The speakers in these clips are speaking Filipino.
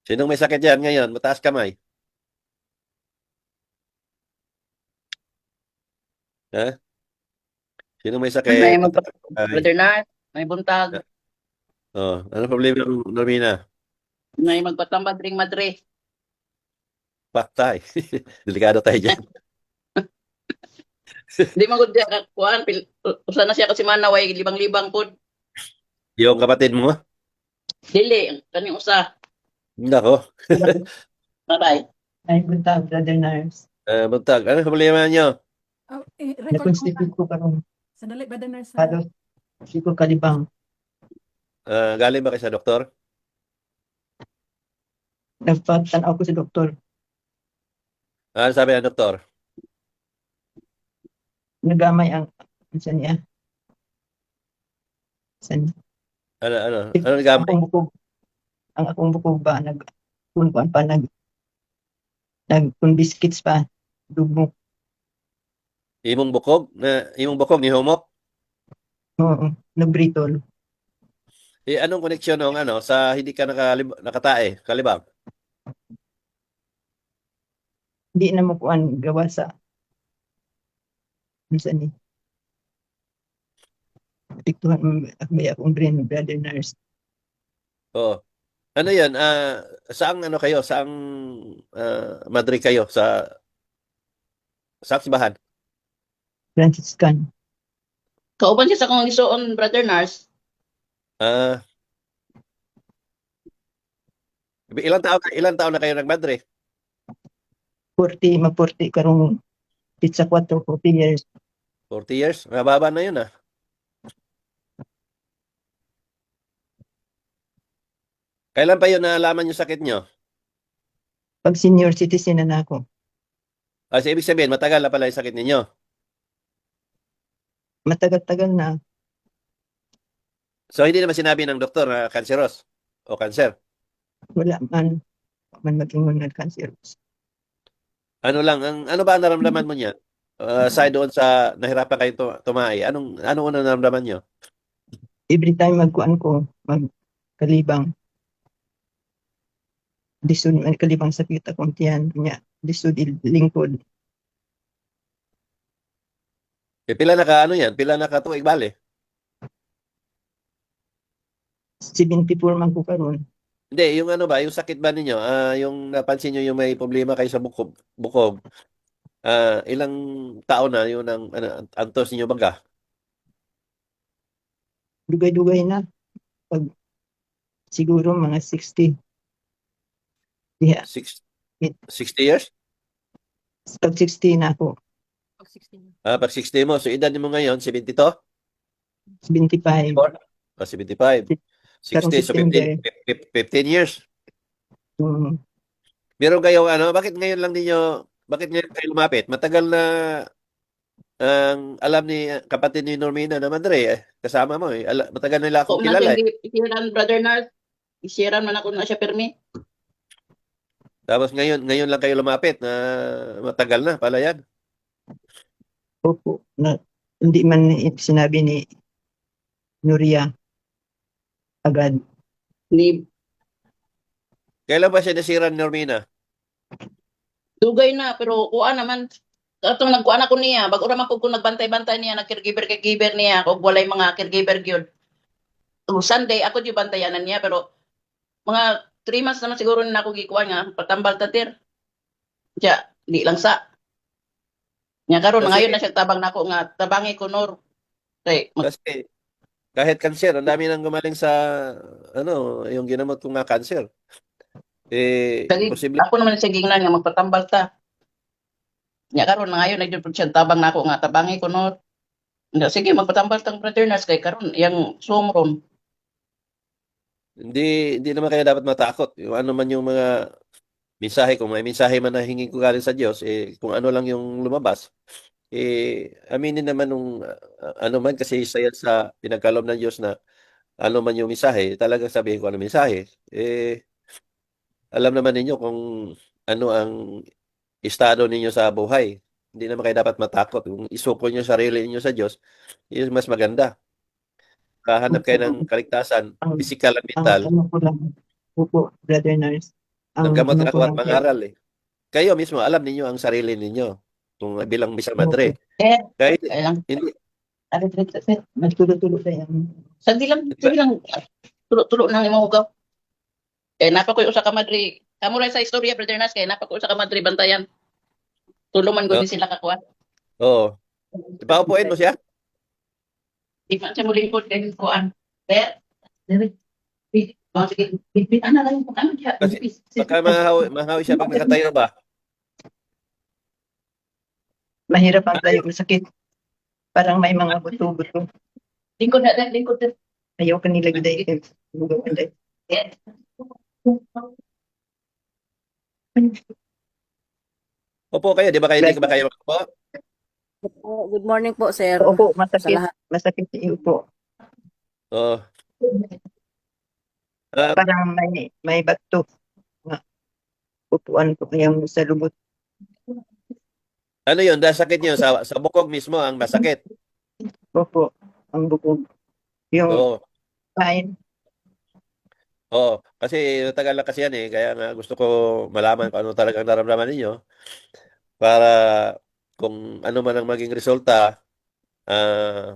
Sinong may sakit yan ngayon? Mataas kamay. Ha? Sinong may May sakit? Mataas kamay. brother na, may buntag, Oh, ano problema, Normina? may magpatambad ring madre. Patay. Delikado tayo dyan. Di magud diya kuan usa na siya kasi manaway libang-libang pod. Yung kapatid mo? Dili kani usa. Nako. Maray. Ay, buntag, brother Nars. Buntag. Ano problema nyo? Record mo Nakonstipid ko karon. Sandali, Brother Nars. Halos, di ko kalibang. Galing ba kayo sa doktor? Nagpatanaw ko sa doktor. Ano sabi ng doktor? Nagamay ang, isa niya. San, Ano gamay? akong bukog, ang akong bukog ba, kunkuan pa, kun biscuits pa, dugmo. Imong bukog ni humok? Oo, nagbritol. Anong koneksyon ng sa hindi ka nakatae, kalibang? Hindi na mo kuan gawa sa, isa ni. Tiktuhan mo, may akong brain, brother Nars. Oo. Ano 'yan? Saang kayo? Saang Madrid kayo sa simbahan? Franciscan. Kauban siya sa kong isuon brother Nars. Ah, ilang taon na kayo nag-Madrid? 40, ma-40 karong pizza 4, 40 years. 40 years? Mababa na 'yun ah. Kailan pa 'yun nalaman yung sakit nyo? Pag senior citizen na ako, So ibig sabihin, matagal na pala yung sakit ninyo. matagal-tagal na. So hindi naman sinabi ng doktor na cancerous o cancer. Wala man maging mga cancer. Ano ba ang naramdaman mo niya? Aside doon sa nahirapan kayo tumae, anong unang naramdaman niyo? Every time magkuan ko, magkalibang, disod, kalibang sakit akong tiyan, niya, disod lingkod, Pila yan? Pila nakatuig bale? 74 man ko karon. Hindi, yung yung sakit ba ninyo? Yung napansin niyo yung may problema kayo sa bukog. Ilang taon na yun antos ninyo baga? Dugay-dugay na. Pag siguro mga 60. Diha, 60 years? pag 60 na ako, Pag 16. Pag 60 mo, so edad mo ngayon, 72? 75. 75. Karong 60, so September. 15 years. Meron kayo bakit ngayon kayo lumapit? Matagal na ang alam ni kapatid ni Normina na Madre, kasama mo eh. Matagal nila akong Kung na kilala eh. isiran brother Nars. Isiran man ako na siya permi. Tapos ngayon lang kayo lumapit na matagal na pala yan. Opo, hindi man sinabi ni Nuria agad. Ni Kailan ba siya nasira ni Normina? dugay na pero kuan naman atong nagkuan ako niya bag-o ra man ko kung nagbantay-bantay niya nag-caregiver niya kung walay mga caregiver gyud. Kung Sunday ako di bantayanan niya pero mga 3 months naman siguro na ako gikuan nga patambal tatir. Diya, di lang sa. Nya karon Kasi- ngayon na siya tabang nako nga tabangi ko nor. Kay Kasi kahit cancer, ang dami nang gumaling sa yung ginamot ko nga cancer. Posible. ako naman siya gingnan nga magpatambal ta. Nya karon ngayon na gyud siya tabang nako nga tabangi ko nor. Nga, sige magpatambal tang brother Nars kay karon yang sumrom. Hindi naman kayo dapat matakot. Yung ano man yung mga mensahe, kung may mensahe man na hingin ko galing sa Diyos, kung ano lang yung lumabas, aminin naman nung ano man kasi isa yan sa pinagkaloob ng Diyos na ano man yung mensahe, talagang sabihin ko ano mensahe. Alam naman ninyo kung ano ang estado ninyo sa buhay. Hindi naman kayo dapat matakot. Kung isuko nyo sarili ninyo sa Diyos, yun mas maganda. Kahanap kayo ng kaligtasan, Ang, physical at ang mental. ano ko lang, opo, brother Nars, Naggamot ano ko ako at lang sir, mangaral eh. Kayo mismo, alam ninyo ang sarili ninyo kung bilang Misa opo. Madre. Eh, Kahit kaya lang. hindi, Ano dito, sir? Nagtulo-tulo tayo. Sige lang. Tulo-tulo nang imugaw. Kaya napa ko usa ka madri. Kamo rin sa istorya, Brother Nas, kaya napa ko usa ka madri bantayan. Tulungan ko oh, din sila kakuha. oh, ipaupuin mo siya. Di man siya muling po din kuan. Kaya, sige, bitbit ana lang kung ano siya. Kasi baka mahawi siya pag nakatayo ba. Mahirap ang tayo masakit. Parang may mga buto-buto. Lingkod na, lingkod na. Ayaw ka nila gday. Bugaw ka day. Opo kayo, di ba kayo hindi ba kayo makapo? Good morning po, sir. Opo, Sa masakit. lahat. Masakit yung upo. Oh. Ah, Parang may bato. Nga, upuan ko kaya sa lubot. ano 'yun? Dahil sakit niyo sa bukog mismo ang masakit. Opo, ang bukog. Yung Oo. kain. Oo, kasi tagal na kasi yan eh. Kaya nga gusto ko malaman kung ano talagang nararamdaman ninyo para kung ano man ang maging resulta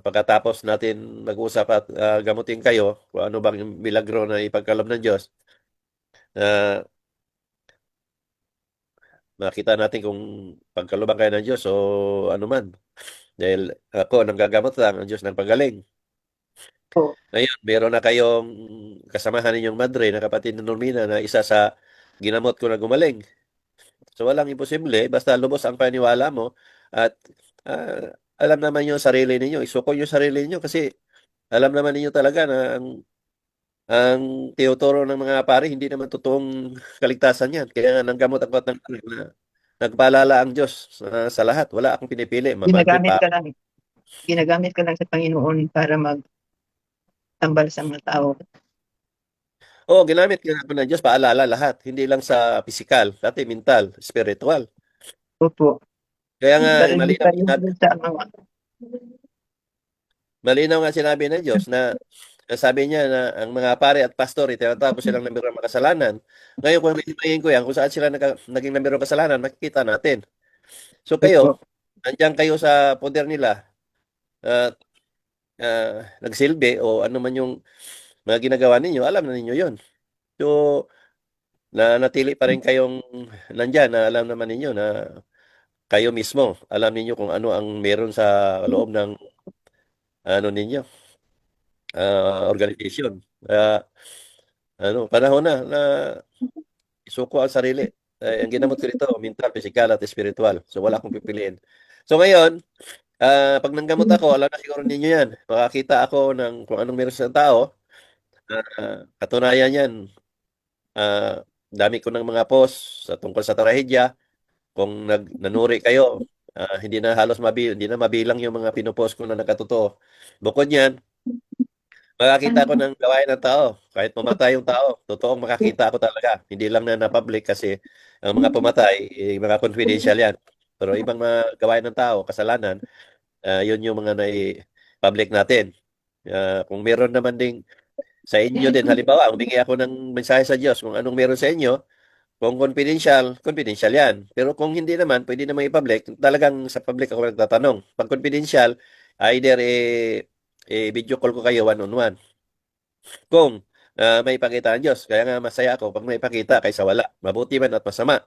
pagkatapos natin mag-usap at gamutin kayo kung ano bang milagro na ipagkaloob ng Diyos. na makita natin kung pagkalooban kayo ng Diyos o ano man. Dahil ako nanggagamot lang, ang Diyos nang pagaling. Po. Ngayon, meron na kayong kasamahan ninyong madre na kapatid ni Normina na isa sa ginamot ko na gumaling. So walang imposible, basta lubos ang paniwala mo at alam naman yung sarili ninyo, isuko yung sarili ninyo kasi alam naman ninyo talaga na ang tinuturo ng mga pari hindi naman totoong kaligtasan yan. Kaya nga nanggamot ako at nagpaalala ang Diyos sa lahat. Wala akong pinipili. Mamadre Ginagamit pa. ka lang. Ginagamit ka lang sa Panginoon para magtambal sa mga tao. Oo, ginamit ka ako ng Diyos paalala lahat. Hindi lang sa physical, dati mental, spiritual. Opo. Kaya nga Para hindi malinaw, tayo sa mga malinaw nga sinabi ng Diyos na sabi niya na ang mga pare at pastor itinatapos silang ng birong makasalanan. Ngayon kung himayin ko yan, kung saan sila naging ng birong kasalanan, makikita natin. So kayo, opo. nandiyan kayo sa poder nila at nagsilbi o ano man yung mga ginagawa ninyo, alam na ninyo yon. So, natili pa rin kayong nandyan na alam naman ninyo na kayo mismo, alam ninyo kung ano ang meron sa loob ng ano ninyo, organization. Panahon na isuko ang sarili. Ang ginamot ko dito, mental, physical at spiritual. So wala akong pipiliin. So ngayon, pag nanggamot ako, alam na siguro ninyo yan. Makakita ako ng kung anong meron sa tao. Katunayan yan, dami ko ng mga post sa tungkol sa trahedya. Kung nanuri kayo, hindi na mabilang yung mga pinopost ko na nakatotoo. Bukod yan, makakita ko ng gawain ng tao. Kahit pumatay yung tao, totoong makakita ako talaga. Hindi lang na na-public kasi ang mga pumatay, mga confidential yan. Pero ibang mga gawain ng tao, kasalanan, yun yung mga na-public natin. Kung meron naman ding sa inyo din, halimbawa, humingi ako ng mensahe sa Diyos kung anong meron sa inyo, kung confidential, confidential yan. Pero kung hindi naman, pwede naman i-public. Talagang sa public ako nagtatanong. Pag confidential, either video call ko kayo one-on-one. Kung may pakita ang Diyos. Kaya nga masaya ako pag may pakita kaysa wala. Mabuti man at masama.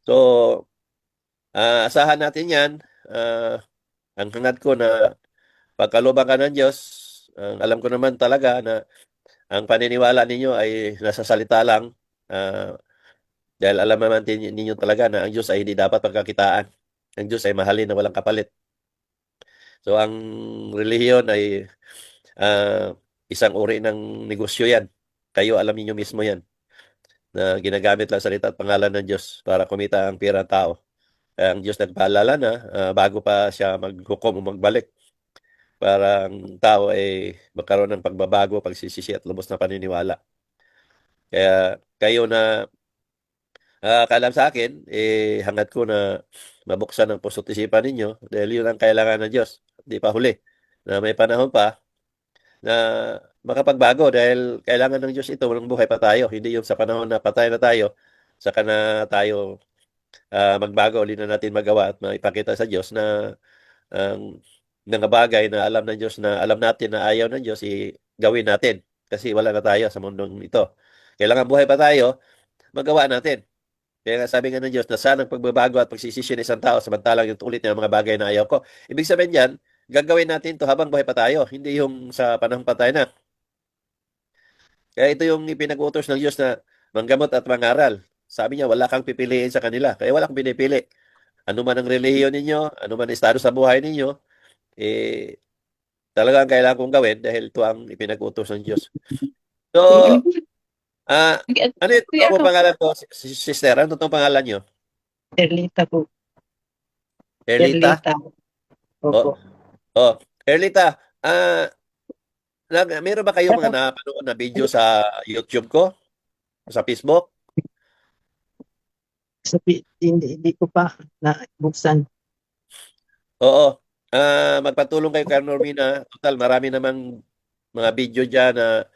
So, asahan natin yan. Ang hangad ko na pagkalooban ka ng Diyos, alam ko naman talaga na ang paniniwala ninyo ay nasa salita lang. Dahil alam naman ninyo talaga na ang Diyos ay hindi dapat pagkakitaan. Ang Diyos ay mahalin na walang kapalit. So, ang relihiyon ay isang uri ng negosyo yan. Kayo alam niyo mismo yan na ginagamit lang salita at pangalan ng Diyos para kumita ang pira ng tao. Kaya ang Diyos nagpaalala na bago pa siya maghukom o magbalik para ang tao ay magkaroon ng pagbabago, pagsisisi at lubos na paniniwala. Kaya kayo na kaalam sa akin, hangad ko na mabuksan ang puso't isipan ninyo dahil yun ang kailangan ng Diyos. Hindi pa huli na may panahon pa na makapagbago dahil kailangan ng Diyos ito ng buhay pa tayo. Hindi yung sa panahon na patay na tayo, saka na tayo magbago, uli na natin magawa at maipakita sa Diyos na ang mga bagay na alam ng Diyos na alam natin na ayaw ng Diyos, gawin natin. Kasi wala na tayo sa mundong ito. Kailangan buhay pa tayo, magawa natin. Kaya nga sabi nga ng Diyos na sana ang pagbabago at pagsisisi ng isang tao samantalang yung ulit ng mga bagay na ayaw ko. Ibig sabihin yan, gagawin natin to habang buhay pa tayo, hindi yung sa panahon patay na. Kaya ito yung ipinag-utos ng Diyos na manggamot at mangaral. Sabi niya, wala kang pipiliin sa kanila. Kaya wala kang pinipili. Ano man ang relihiyon ninyo, ano man ang estado sa buhay ninyo, talagang kailangan kong gawin dahil ito ang ipinag-utos ng Diyos. So, ano ito ang pangalan ko, sister? Ano itong pangalan nyo? Erlita po. Erlita? Erlita. Opo. Oh, Erlita, meron ba kayong mga napanood na video sa YouTube ko? Sa Facebook? Hindi ko pa nabuksan. Oo. Magpatulong kayo kay Normina. Total, marami namang mga video dyan na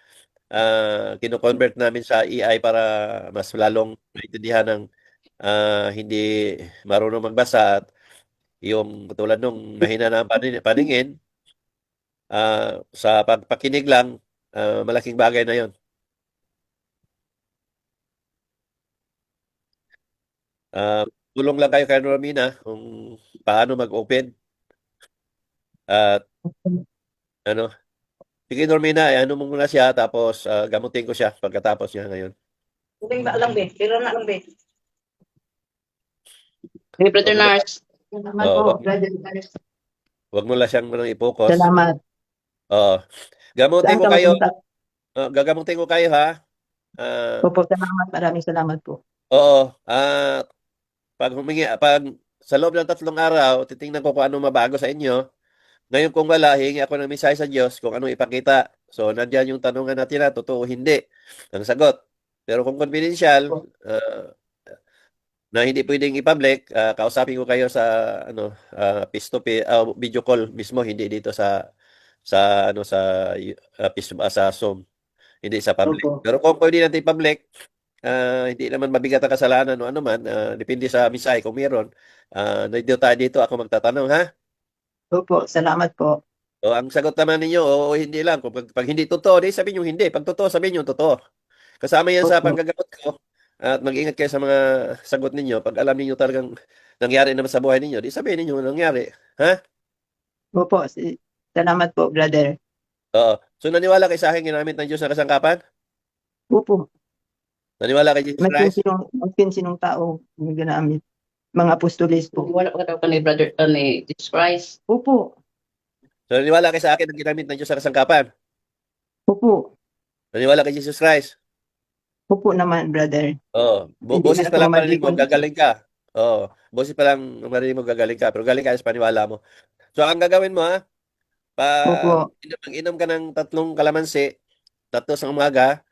kino-convert namin sa AI para mas lalong maintindihan ng hindi marunong magbasa at yung katulad nung mahina na ang paningin, sa pagpakinig lang, malaking bagay na yon. Tulong lang kayo kay Normina kung paano mag-open at ano. Sige Normina, ano mo muna siya tapos gamutin ko siya pagkatapos niya ngayon. Hindi ba lang, be? Pero na lang, be. Hey, Brother Nars. Salamat Oo, po, wag, Brother Nars. wag mo lang siyang i-focus. Salamat. Oo. Gamutin Saan ko ka kayo. mapunta? Gagamutin ko kayo ha. Opo, salamat. Maraming salamat po. Oo. Pag sa loob ng 3 araw, titingnan ko kung ano mabago sa inyo. Ngayon kung wala, hihingi ako ng mensahe sa Diyos kung ano ipakita. So, nandiyan yung tanungan natin na totoo o hindi. Ang sagot. Pero kung confidential, na hindi pwedeng i-public, kausapin ko kayo sa face to face, video call mismo, hindi dito sa sa Zoom, hindi sa public. Opo. Pero kung pwede natin i-public, hindi naman mabigat ang kasalanan o ano man, depende sa mensahe kung meron. Dito tayo dito, ako magtatanong ha. Opo, salamat po. O ang sagot naman ninyo, oo, hindi lang. Kung pag hindi totoo, di sabihin nyo hindi. Pag totoo, sabihin nyo totoo. Kasama yan sa Opo. panggagamot ko. At mag-ingat kayo sa mga sagot ninyo. Pag alam ninyo talagang nangyari naman sa buhay ninyo, di sabihin ninyo nangyari. Ha? Opo, salamat po, brother. Oo. So naniwala kayo sa akin ginamit ng Diyos na kasangkapan? Opo, Naniwala kay Jesus Christ? magpin sinong tao yung ginamit. Mga apostolis po. Wala pa daw ka ni Brother, ni Jesus Christ. Opo, So naniwala kayo sa akin na ginamit ng Diyos na kasangkapan? opo, Naniwala kay Jesus Christ? opo naman, brother. Oo. Hindi Boses na pa lang ako marinig mo, madigon. gagaling ka. Oo. Boses pa lang marinig mo, gagaling ka. Pero galing ka sa paniwala mo. So ang gagawin mo ha, Opo, inom ka ng 3 kalamansi, 3 sa umaga,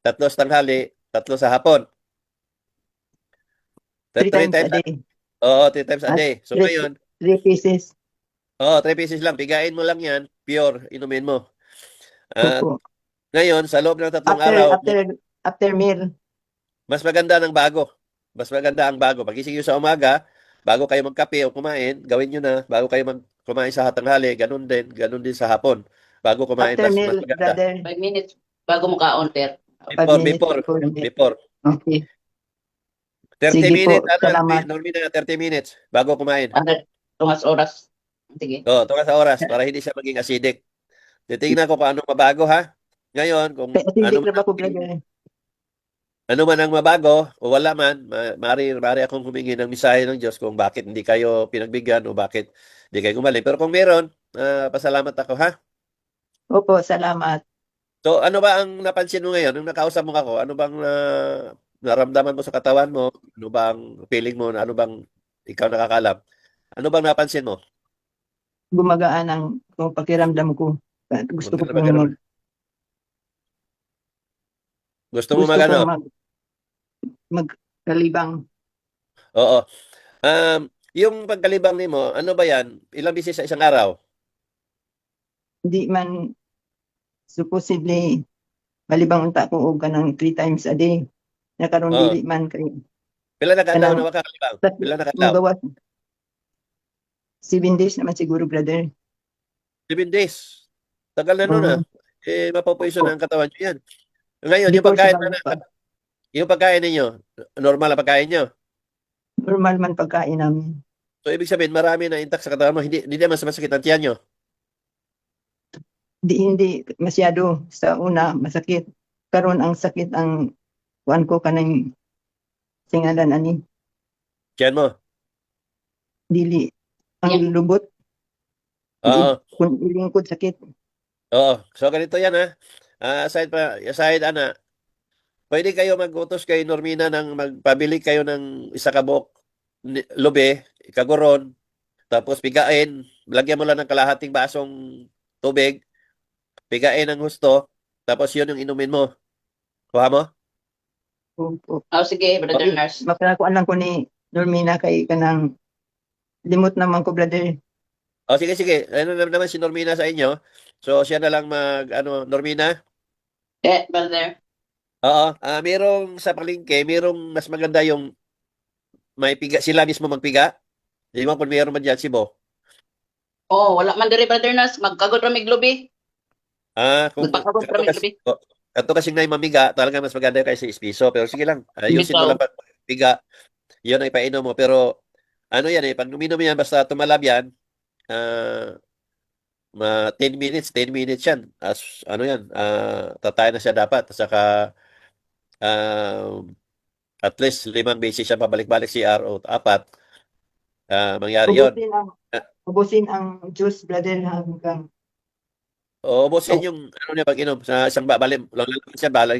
3 sa tanghali, 3 sa hapon. 3 3 times a times day. Oo, 3 times a At day. So 3 ngayon, pieces. 3 pieces lang. Pigain mo lang yan, pure, inumin mo. At Opo. ngayon, sa loob ng 3 araw, After meal. mas maganda ng bago. Mas maganda ang bago. Pagising nyo sa umaga, bago kayo magkape o kumain, gawin nyo na. Bago kayo kumain sa tanghali, ganun din sa hapon. Bago kumain, After mas meal, maganda. brother. 5 minutes bago mo ka-on-ter. 5 minutes Before. Okay. 30 Sige minutes, po, salamat. Normina, 30 minutes bago kumain. Tungas oras. Sige. Tungas sa oras para hindi siya maging acidic. Titingnan ko kung anong mabago ha. Ngayon, kung Hindi na ba po, brother? ano man ang mabago o wala man, maaari akong humingi ng mensahe ng Diyos kung bakit hindi kayo pinagbigyan o bakit hindi kayo gumaling. Pero kung meron, pasalamat ako ha. Opo, salamat. So ano ba ang napansin mo ngayon? Nung nakausap mo ako, ano bang naramdaman mo sa katawan mo? Ano bang feeling mo? Ano bang ikaw nakakalam? Ano bang napansin mo? Gumagaan ang pakiramdam ko. Gusto ko pong Gusto mo magano? magkalibang. Oo. Yung pagkalibang nimo, ano ba yan? Ilang bisis sa isang araw? Hindi man supposedly malibang unta ko og kanang 3 times a day. nakaroon Oo. dili man kay Pila na kadlaw kanang na makakalibaw? Pila na ang kadlaw? gawas 7 days naman siguro, brother. 7 days. Tagal na nun, ah. Oo. Mapopoison na ang katawan nyo yan. Ngayon, yung Before pagkain sa bago pa. yung pagkain ninyo, normal na pagkain nyo. Normal man pagkain namin. So, ibig sabihin, marami na intact sa katawan mo. Hindi naman masakit ang tiyan nyo. Hindi masyado sa una masakit. Karon ang sakit ang kuan ko kanang singalan ani Tiyan mo. dili ang lubot Oo. kun ilingkod sakit. Oo. So, ganito yan, ha. Aside, ana, pwede kayo mag-utos kay Normina ng magpabili kayo ng isa ka buok lube, kaguron, tapos pigain, lagyan mo lang ng kalahating basong tubig, pigain ng husto, tapos yun yung inumin mo. Kuha mo? Oh, sige, Brother Okay. Nars. Mapalakuan lang ko ni Normina kay kanang limot naman ko, brother. O, sige, sige. Ano naman si Normina sa inyo? So, siya na lang Normina? Brother. Oo. Merong sa palengke, merong mas maganda yung may piga, sila mismo magpiga. Di mo kung meron man dyan, Sibo. Oh, wala man diri, Brother Nars. Magkagod ra mig lubi. Kung Magpakagod ra mig lubi. kato kasing na yung mamiga, talaga mas maganda yung kaysa ispiso. Pero sige lang, ayusin mo Bitaw. lang piga. Yun ay painom mo. Pero, ano yan pag uminom yan, basta tumalab yan, 10 minutes yan. Ano yan, tatay na siya dapat. Saka, at least 5 beses siya pabalik-balik CR o 4. Mangyari yun. Ubusin ang juice, brother, hanggang Ubusin yung ano niya pag-inom sa isang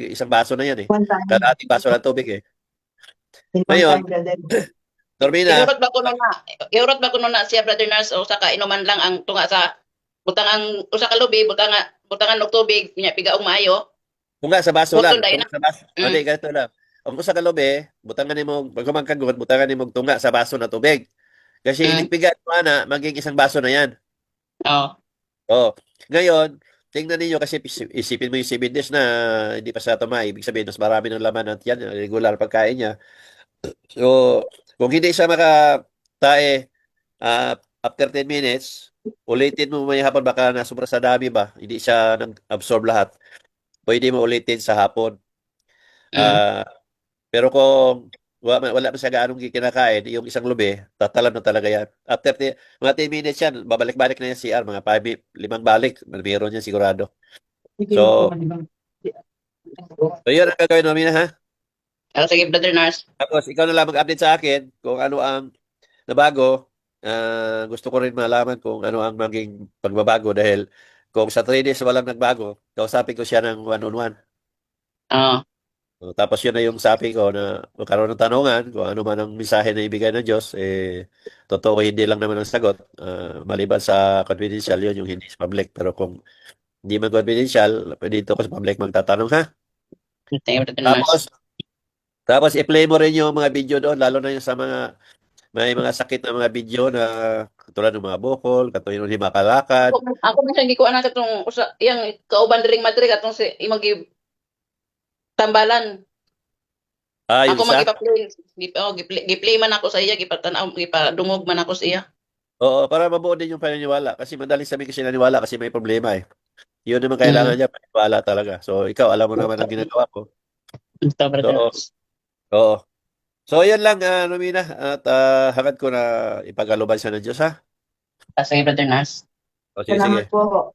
isang baso na yan eh. one time. Kalahating baso ng tubig eh. In one Ngayon, time, brother. Normina, Iurot ba kuno na siya, Brother Nars, o saka inuman lang ang tunga sa butang ang usa ka lubi, butangan og tubig, nya pigaong maayo. kung nga sa baso lang. Butol dahil Kung sa baso. Hindi, ganito lang. Kung sa kalobe, butangan mo, pag kumangkagot, butangan mo tunga sa baso na tubig. Kasi iligpigan mo na, maging isang baso na yan. Oh. Oh. Ngayon, tingnan niyo kasi isipin mo yung 7 days na hindi pa sa tama. Ibig sabihin, mas marami ng laman at yan, regular pagkain niya. So, kung hindi siya makatae after 10 minutes, ulitin mo may hapon, baka nasubra sa dami ba? Hindi siya nag-absorb lahat. Pwede mo ulitin sa hapon. Pero kung wala pa siya gaanong kinakain, yung isang lubi, tatalan na talaga yan. After mga 10 minutes yan, babalik-balik na yan CR, mga 5 balik, meron yan sigurado. So, yun ang gagawin namin ha. Sige, Brother Nars. Tapos, ikaw na lang mag-update sa akin kung ano ang nabago. Gusto ko rin malaman kung ano ang maging pagbabago dahil kung sa 3 days walang nagbago, kausapin ko siya ng one-on-one. Tapos yun na yung sabi ko na magkaroon ng tanungan kung ano man ang mensahe na ibigay ng Diyos, totoo hindi lang naman ang sagot. Maliban sa confidential, yun yung hindi sa public. Pero kung hindi man confidential, pwede ito ko sa public magtatanong ha. Tapos i-play mo rin yung mga video doon, lalo na yung sa may mga sakit na mga video na katulad ng mga bukol, katulad ng hindi makalakad. Ako man hindi ko anak katong yang kauban diring Madrid katong si imong tambalan. Yung Ako isa? gi-play man ako sa iya, gipadungog man ako sa iya. Oo, para mabuo din yung paniniwala. Kasi madaling sabihin kasi naniwala kasi may problema eh. Yun naman kailangan niya, paniniwala talaga. So, ikaw, alam mo naman ang ginagawa ko. Oo. So, yun lang, Lumina. At hangad ko na ipagaluban siya ng Diyos, ha? Sige, Brother Nars. O, sige, sige. Salamat po.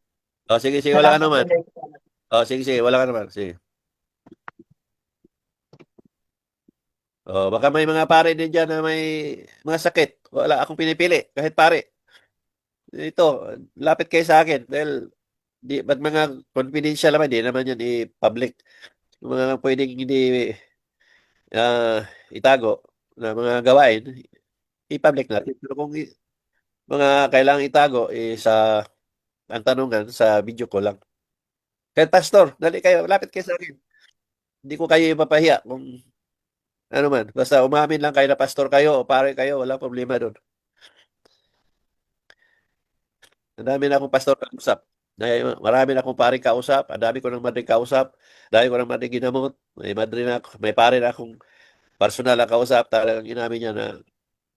O, sige, sige, wala ka naman. O, sige, sige, wala ka naman. Sige. O, baka may mga pare din dyan na may mga sakit. Wala akong pinipili, kahit pare. Ito, lapit kayo sa akin. Dahil, ba't mga confidential naman, di naman yan i-public. Yung mga pwedeng hindi itago na mga gawain, i-public natin. Pero kung mga kailangang itago, ang tanungan sa video ko lang. Kaya pastor, dali kayo, lapit kayo sa akin. Hindi ko kayo ipapahiya kung ano man. Basta umamin lang kayo na pastor kayo o pare kayo, wala problema doon. Ang dami na akong pastor kausap. Dahil marami na akong paring kausap, ang dami ko ng madring kausap, dami ko ng madring ginamot, may pare na akong personal na kausap, talagang inamin niya na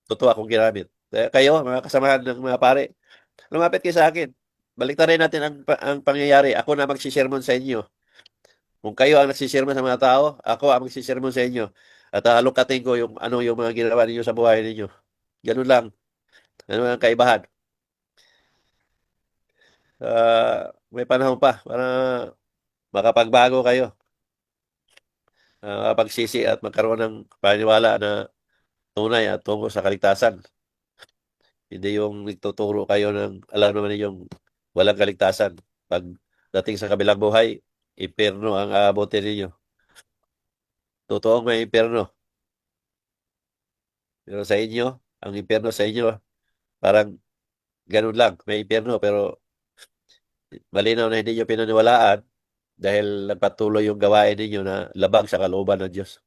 totoo akong ginamit. Kaya kayo, mga kasamahan ng mga pare, lumapit kayo sa akin. Baliktarin natin ang pangyayari. Ako na magsisermon sa inyo. Kung kayo ang nagsisermon sa mga tao, ako ang magsisermon sa inyo. At halukatin ko yung mga ginawa ninyo sa buhay ninyo. Ganun lang. Ganun ang kaibahan. May panahon pa para makapagbago kayo. Mapagsisi at magkaroon ng paniniwala na tunay at tungo sa kaligtasan. Hindi yung nagtuturo kayo ng alam naman yung walang kaligtasan. Pag dating sa kabilang buhay, impyerno ang aabotin ninyo. Totoong may impyerno. Pero sa inyo, ang impyerno sa inyo, parang ganun lang. May impyerno pero malinaw na hindi nyo pinaniwalaan dahil nagpatuloy yung gawain ninyo na labag sa kalooban ng Diyos.